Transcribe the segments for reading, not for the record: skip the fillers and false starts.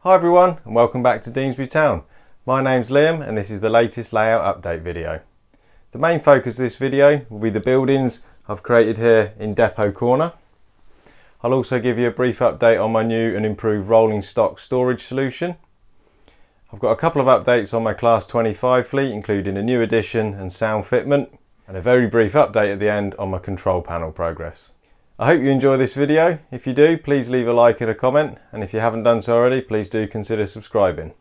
Hi everyone and welcome back to Deansbury Town. My name's Liam and this is the latest layout update video. The main focus of this video will be the buildings I've created here in Depot Corner. I'll also give you a brief update on my new and improved rolling stock storage solution. I've got a couple of updates on my Class 25 fleet, including a new addition and sound fitment, and a very brief update at the end on my control panel progress. I hope you enjoy this video. If you do, please leave a like and a comment, and if you haven't done so already, please do consider subscribing.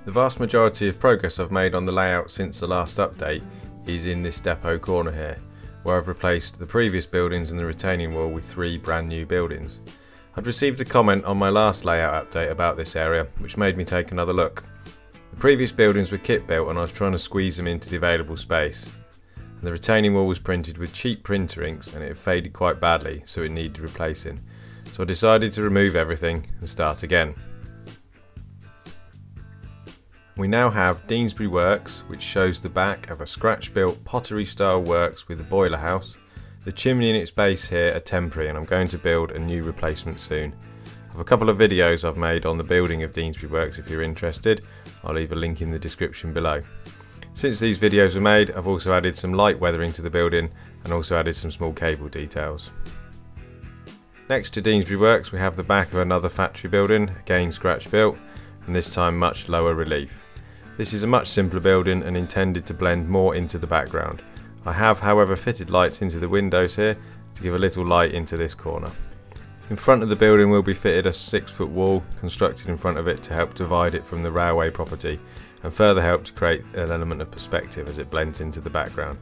The vast majority of progress I've made on the layout since the last update is in this depot corner here, where I've replaced the previous buildings and the retaining wall with 3 brand new buildings. I'd received a comment on my last layout update about this area, which made me take another look. The previous buildings were kit built and I was trying to squeeze them into the available space. And the retaining wall was printed with cheap printer inks and it had faded quite badly, so it needed replacing. So I decided to remove everything and start again. We now have Deansbury Works, which shows the back of a scratch-built pottery style works with a boiler house. The chimney and its base here are temporary and I'm going to build a new replacement soon. I have a couple of videos I've made on the building of Deansbury Works if you're interested. I'll leave a link in the description below. Since these videos were made, I've also added some light weathering to the building and also added some small cable details. Next to Deansbury Works we have the back of another factory building, again scratch built, and this time much lower relief. This is a much simpler building and intended to blend more into the background. I have however fitted lights into the windows here to give a little light into this corner. In front of the building will be fitted a 6-foot wall constructed in front of it to help divide it from the railway property and further help to create an element of perspective as it blends into the background.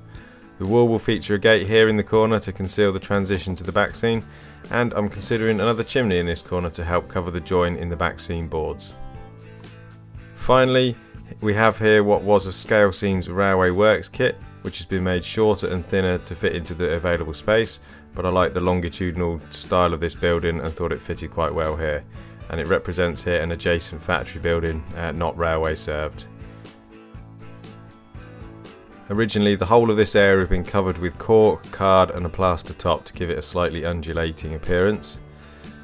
The wall will feature a gate here in the corner to conceal the transition to the back scene, and I'm considering another chimney in this corner to help cover the join in the back scene boards. Finally, we have here what was a Scale Scenes Railway Works kit, which has been made shorter and thinner to fit into the available space, but I like the longitudinal style of this building and thought it fitted quite well here, and it represents here an adjacent factory building, not railway served. Originally the whole of this area had been covered with cork, card and a plaster top to give it a slightly undulating appearance.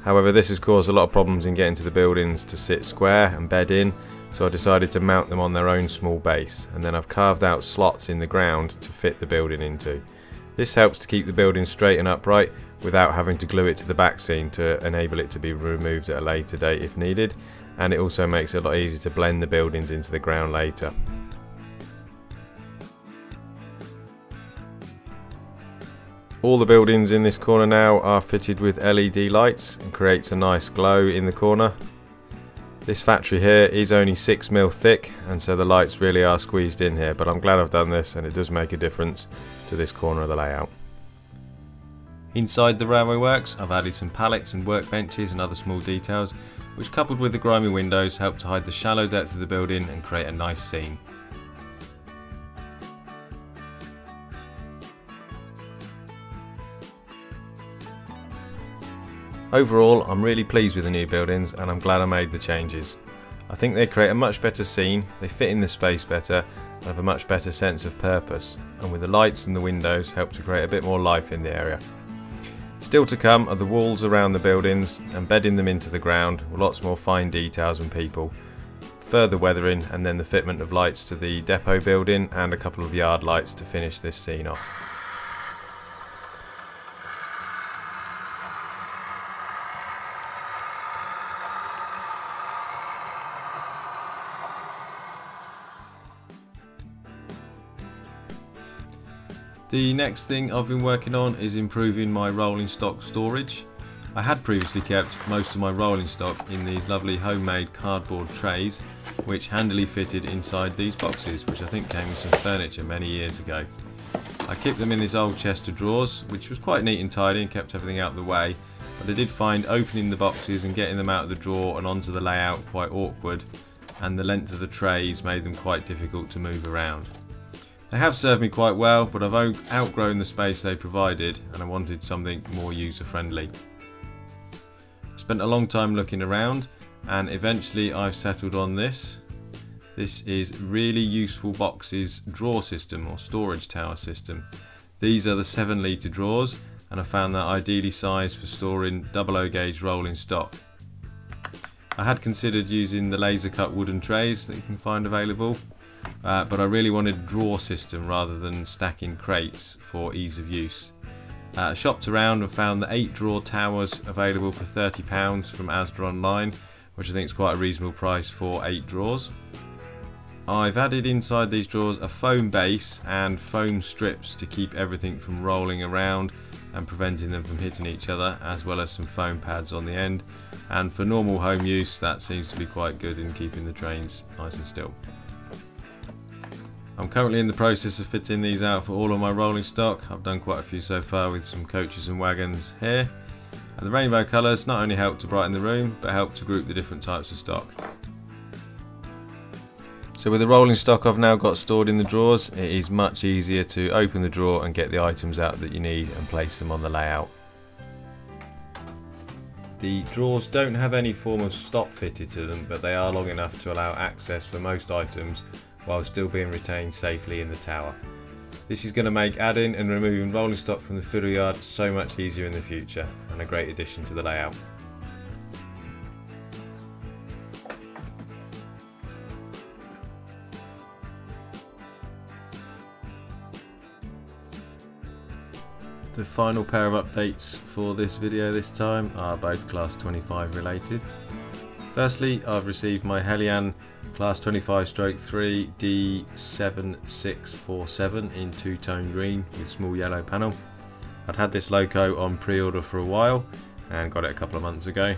However, this has caused a lot of problems in getting to the buildings to sit square and bed in, so I decided to mount them on their own small base, and then I've carved out slots in the ground to fit the building into. This helps to keep the building straight and upright without having to glue it to the back scene to enable it to be removed at a later date if needed, and it also makes it a lot easier to blend the buildings into the ground later. All the buildings in this corner now are fitted with LED lights and creates a nice glow in the corner. This factory here is only 6mm thick and so the lights really are squeezed in here, but I'm glad I've done this and it does make a difference to this corner of the layout. Inside the railway works I've added some pallets and workbenches and other small details, which coupled with the grimy windows help to hide the shallow depth of the building and create a nice scene. Overall, I'm really pleased with the new buildings and I'm glad I made the changes. I think they create a much better scene, they fit in the space better and have a much better sense of purpose, and with the lights and the windows help to create a bit more life in the area. Still to come are the walls around the buildings and bedding them into the ground with lots more fine details and people, further weathering, and then the fitment of lights to the depot building and a couple of yard lights to finish this scene off. The next thing I've been working on is improving my rolling stock storage. I had previously kept most of my rolling stock in these lovely homemade cardboard trays, which handily fitted inside these boxes, which I think came with some furniture many years ago. I kept them in this old chest of drawers, which was quite neat and tidy and kept everything out of the way, but I did find opening the boxes and getting them out of the drawer and onto the layout quite awkward, and the length of the trays made them quite difficult to move around. They have served me quite well, but I've outgrown the space they provided and I wanted something more user friendly. spent a long time looking around and eventually I've settled on this. This is really useful boxes drawer system or storage tower system. These are the 7-litre drawers and I found that ideally sized for storing 00 gauge rolling stock. I had considered using the laser cut wooden trays that you can find available, but I really wanted a drawer system rather than stacking crates for ease of use. I shopped around and found the 8 drawer towers available for £30 from Asda online, which I think is quite a reasonable price for 8 drawers. I've added inside these drawers a foam base and foam strips to keep everything from rolling around and preventing them from hitting each other, as well as some foam pads on the end, and for normal home use that seems to be quite good in keeping the trains nice and still. I'm currently in the process of fitting these out for all of my rolling stock. I've done quite a few so far with some coaches and wagons here, and the rainbow colours not only help to brighten the room but help to group the different types of stock. So with the rolling stock I've now got stored in the drawers, it is much easier to open the drawer and get the items out that you need and place them on the layout. The drawers don't have any form of stop fitted to them, but they are long enough to allow access for most items while still being retained safely in the tower. This is going to make adding and removing rolling stock from the fiddle yard so much easier in the future, and a great addition to the layout. The final pair of updates for this video this time are both Class 25 related. Firstly, I've received my Heljian Class 25/3 D7647 in two-tone green with small yellow panel. I'd had this loco on pre-order for a while and got it a couple of months ago.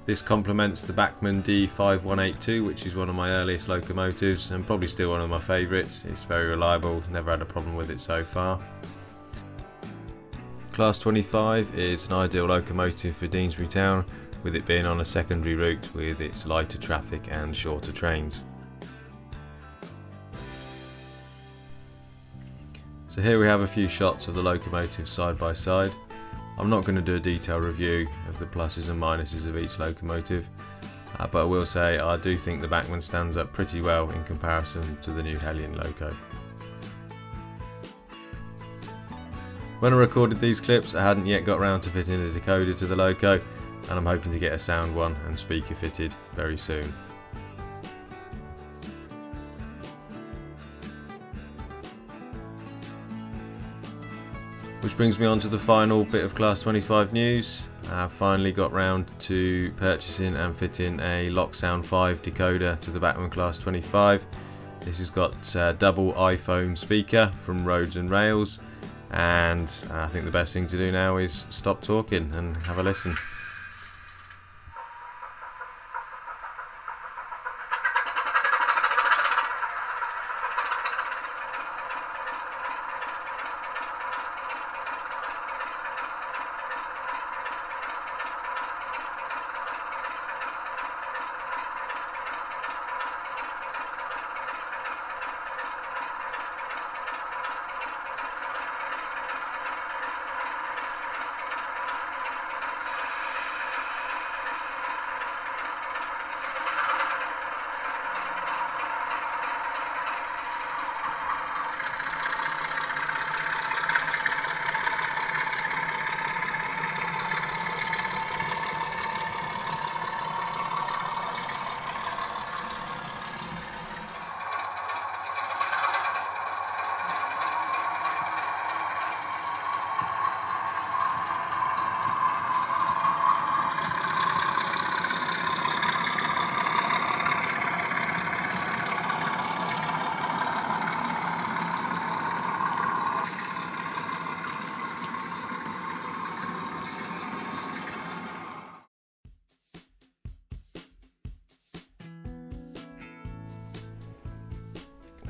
This complements the Bachmann D5182, which is one of my earliest locomotives and probably still one of my favourites. It's very reliable, never had a problem with it so far. Class 25 is an ideal locomotive for Deansbury Town, with it being on a secondary route with its lighter traffic and shorter trains. So here we have a few shots of the locomotive side by side. I'm not going to do a detailed review of the pluses and minuses of each locomotive, but I will say I do think the Bachmann stands up pretty well in comparison to the new Heljian loco. When I recorded these clips I hadn't yet got around to fitting a decoder to the loco, and I'm hoping to get a sound one and speaker fitted very soon. Which brings me on to the final bit of Class 25 news. I've finally got round to purchasing and fitting a Locksound 5 decoder to the Bachmann Class 25. This has got double iPhone speaker from Roads and Rails, and I think the best thing to do now is stop talking and have a listen.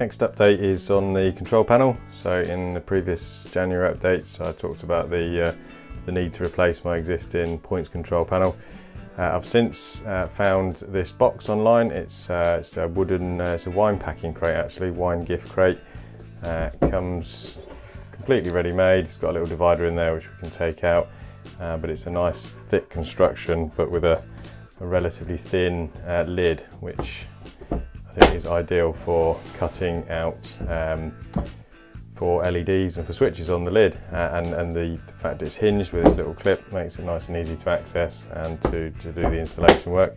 Next update is on the control panel. So in the previous January updates I talked about the need to replace my existing points control panel. I've since found this box online. It's a wooden, it's a wine packing crate actually, wine gift crate. It comes completely ready made. It's got a little divider in there which we can take out. but it's a nice thick construction, but with a relatively thin lid, which I think is ideal for cutting out for LEDs and for switches on the lid, and the fact it's hinged with this little clip makes it nice and easy to access and to do the installation work.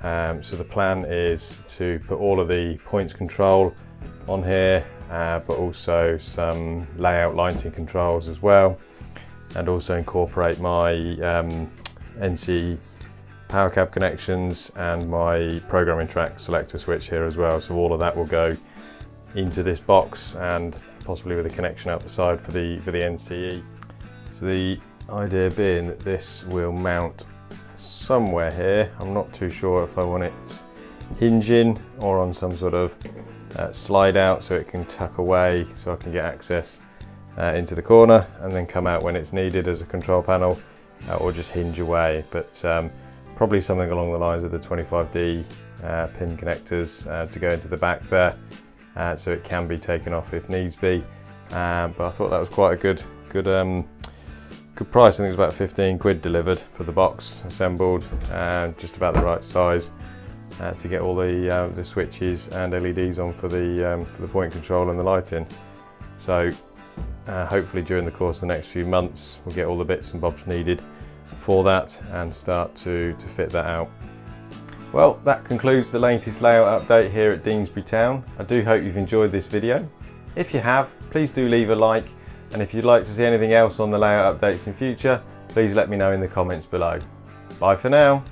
So the plan is to put all of the points control on here, but also some layout lighting controls as well, and also incorporate my NC power cab connections and my programming track selector switch here as well. So all of that will go into this box, and possibly with a connection out the side for the NCE. So the idea being that this will mount somewhere here. I'm not too sure if I want it hinging or on some sort of slide out so it can tuck away, so I can get access into the corner and then come out when it's needed as a control panel, or just hinge away. But probably something along the lines of the 25D pin connectors to go into the back there, so it can be taken off if needs be. But I thought that was quite a good price. I think it was about 15 quid delivered for the box, assembled, just about the right size to get all the switches and LEDs on for the point control and the lighting. So hopefully during the course of the next few months we'll get all the bits and bobs needed for that and start to fit that out. Well, that concludes the latest layout update here at Deansbury Town. I do hope you've enjoyed this video. If you have, please do leave a like, and if you'd like to see anything else on the layout updates in future, please let me know in the comments below. Bye for now.